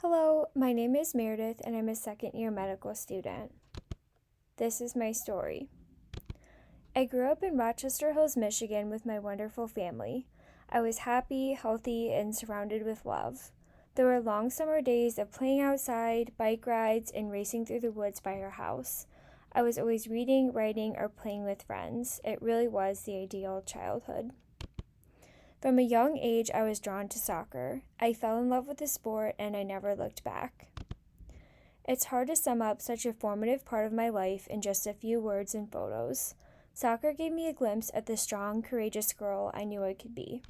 Hello, my name is Meredith and I'm a second-year medical student. This is my story. I grew up in Rochester Hills, Michigan with my wonderful family. I was happy, healthy, and surrounded with love. There were long summer days of playing outside, bike rides, and racing through the woods by our house. I was always reading, writing, or playing with friends. It really was the ideal childhood. From a young age, I was drawn to soccer. I fell in love with the sport and I never looked back. It's hard to sum up such a formative part of my life in just a few words and photos. Soccer gave me a glimpse at the strong, courageous girl I knew I could be.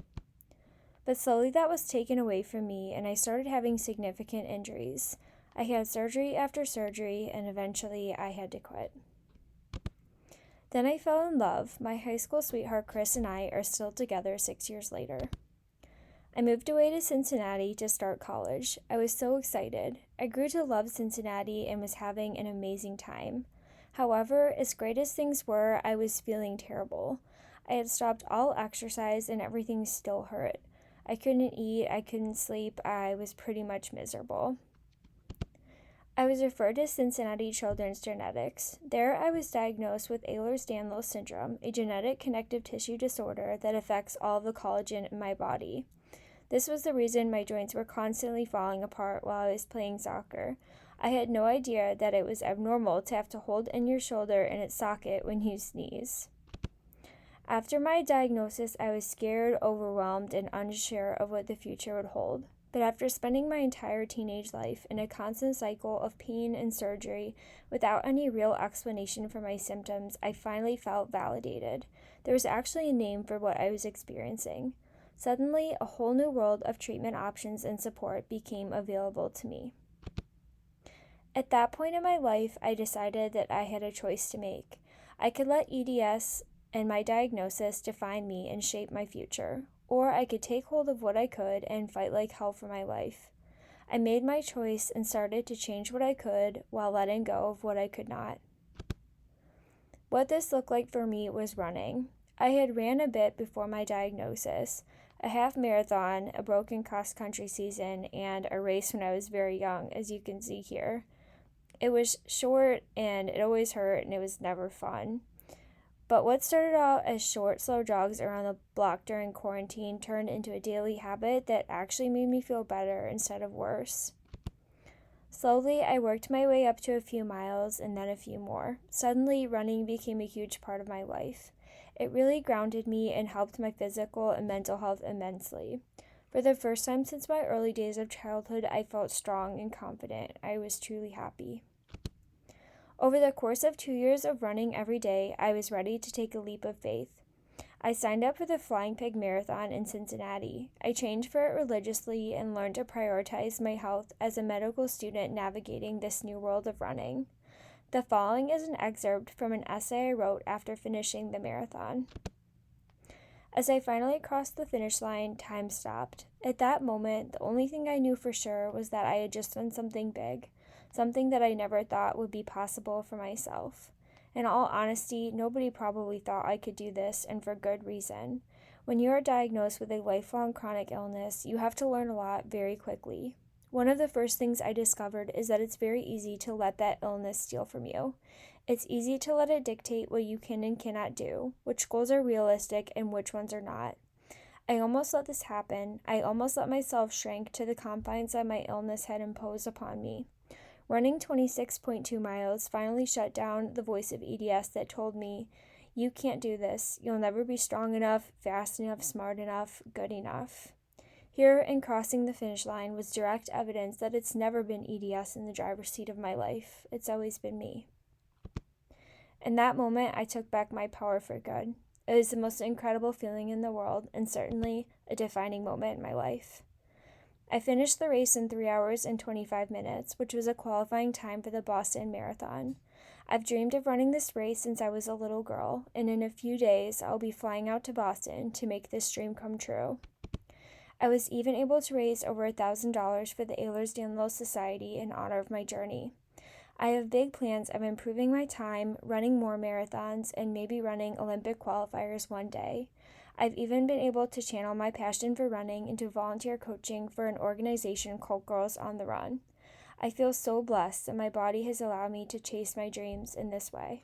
But slowly that was taken away from me and I started having significant injuries. I had surgery after surgery and eventually I had to quit. Then I fell in love. My high school sweetheart Chris and I are still together 6 years later. I moved away to Cincinnati to start college. I was so excited. I grew to love Cincinnati and was having an amazing time. However, as great as things were, I was feeling terrible. I had stopped all exercise and everything still hurt. I couldn't eat, I couldn't sleep, I was pretty much miserable. I was referred to Cincinnati Children's Genetics. There I was diagnosed with Ehlers-Danlos syndrome, a genetic connective tissue disorder that affects all the collagen in my body. This was the reason my joints were constantly falling apart while I was playing soccer. I had no idea that it was abnormal to have to hold in your shoulder in its socket when you sneeze. After my diagnosis, I was scared, overwhelmed, and unsure of what the future would hold. But after spending my entire teenage life in a constant cycle of pain and surgery without any real explanation for my symptoms, I finally felt validated. There was actually a name for what I was experiencing. Suddenly, a whole new world of treatment options and support became available to me. At that point in my life, I decided that I had a choice to make. I could let EDS and my diagnosis define me and shape my future, or I could take hold of what I could and fight like hell for my life. I made my choice and started to change what I could while letting go of what I could not. What this looked like for me was running. I had ran a bit before my diagnosis, a half marathon, a broken cross-country season, and a race when I was very young, as you can see here. It was short and it always hurt and it was never fun. But what started out as short, slow jogs around the block during quarantine turned into a daily habit that actually made me feel better instead of worse. Slowly, I worked my way up to a few miles and then a few more. Suddenly, running became a huge part of my life. It really grounded me and helped my physical and mental health immensely. For the first time since my early days of childhood, I felt strong and confident. I was truly happy. Over the course of 2 years of running every day, I was ready to take a leap of faith. I signed up for the Flying Pig Marathon in Cincinnati. I trained for it religiously and learned to prioritize my health as a medical student navigating this new world of running. The following is an excerpt from an essay I wrote after finishing the marathon. As I finally crossed the finish line, time stopped. At that moment, the only thing I knew for sure was that I had just done something big. Something that I never thought would be possible for myself. In all honesty, nobody probably thought I could do this, and for good reason. When you are diagnosed with a lifelong chronic illness, you have to learn a lot very quickly. One of the first things I discovered is that it's very easy to let that illness steal from you. It's easy to let it dictate what you can and cannot do, which goals are realistic and which ones are not. I almost let this happen. I almost let myself shrink to the confines that my illness had imposed upon me. Running 26.2 miles finally shut down the voice of EDS that told me, "You can't do this. You'll never be strong enough, fast enough, smart enough, good enough." Here, in crossing the finish line, was direct evidence that it's never been EDS in the driver's seat of my life. It's always been me. In that moment, I took back my power for good. It was the most incredible feeling in the world, and certainly a defining moment in my life. I finished the race in 3 hours and 25 minutes, which was a qualifying time for the Boston Marathon. I've dreamed of running this race since I was a little girl, and in a few days, I'll be flying out to Boston to make this dream come true. I was even able to raise over $1,000 for the Ehlers-Danlos Society in honor of my journey. I have big plans of improving my time, running more marathons, and maybe running Olympic qualifiers one day. I've even been able to channel my passion for running into volunteer coaching for an organization called Girls on the Run. I feel so blessed that my body has allowed me to chase my dreams in this way.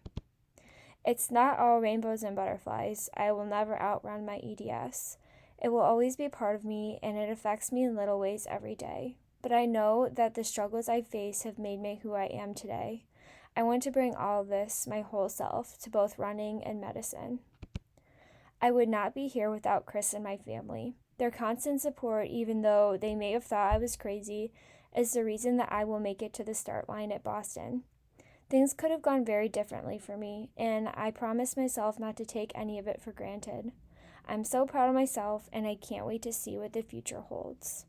It's not all rainbows and butterflies. I will never outrun my EDS. It will always be part of me, and it affects me in little ways every day. But I know that the struggles I face have made me who I am today. I want to bring all of this, my whole self, to both running and medicine. I would not be here without Chris and my family. Their constant support, even though they may have thought I was crazy, is the reason that I will make it to the start line at Boston. Things could have gone very differently for me, and I promised myself not to take any of it for granted. I'm so proud of myself, and I can't wait to see what the future holds.